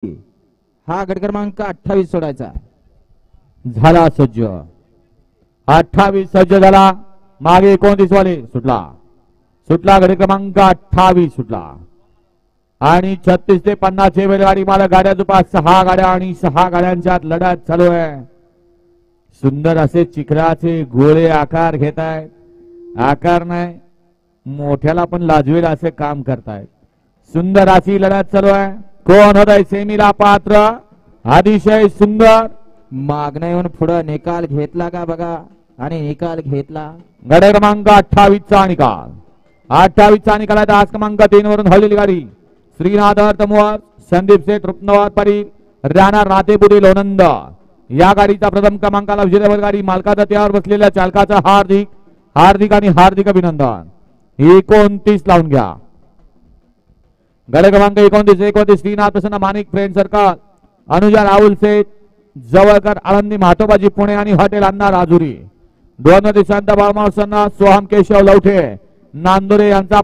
हा गट क्रमांक 28 सोडायचा झाला सज्ज 28 सज्ज झाला मागे 29 वाले सुटला गट क्रमांक 28 सुटला आणि 36 ते 50 चे बैलगाडी मला गाड्या दुपास 6 गाड्या आणि 6 गाड्यांच्यात लढत चालू आहे. सुंदर असे चिखलाचे गोळे आकार घेत आहेत. आकार नाही मोठ्याला पण लाजवेल असे काम करतायत. सुंदर अशी लढत चालू आहे. कोण होत आहे सेमीला पात्र अतिशय सुंदर मागणं येऊन पुढे निकाल घेतला का बघा आणि निकाल घेतला. गट क्रमांक 28 चा निकाल 28 चा निकाल आहे. आज क्रमांक 3 वरून हळलेली गाडी श्रीनाथ तमोर संदीप सेठ रुपनवार परी राणा रातेपुरी लोणंद या गाडीचा प्रथम क्रमांकाला विजेता गाडी मालकाचा त्यावर बसलेल्या चालकाचा हार्दिक आणि हार्दिक अभिनंदन. 29 लावून घ्या. गट क्रमांक 29 श्रीनाथ प्रसन्न माणिक फ्रेंड सर्कल अनुजा राहुल सेठ जवळकर आळंदी म्हातोबाजी पुणे आणि हॉटेल अण्णा राजुरी. दोन शांत बाळमावसंना सोहम केशव लवठे नांदुरे यांचा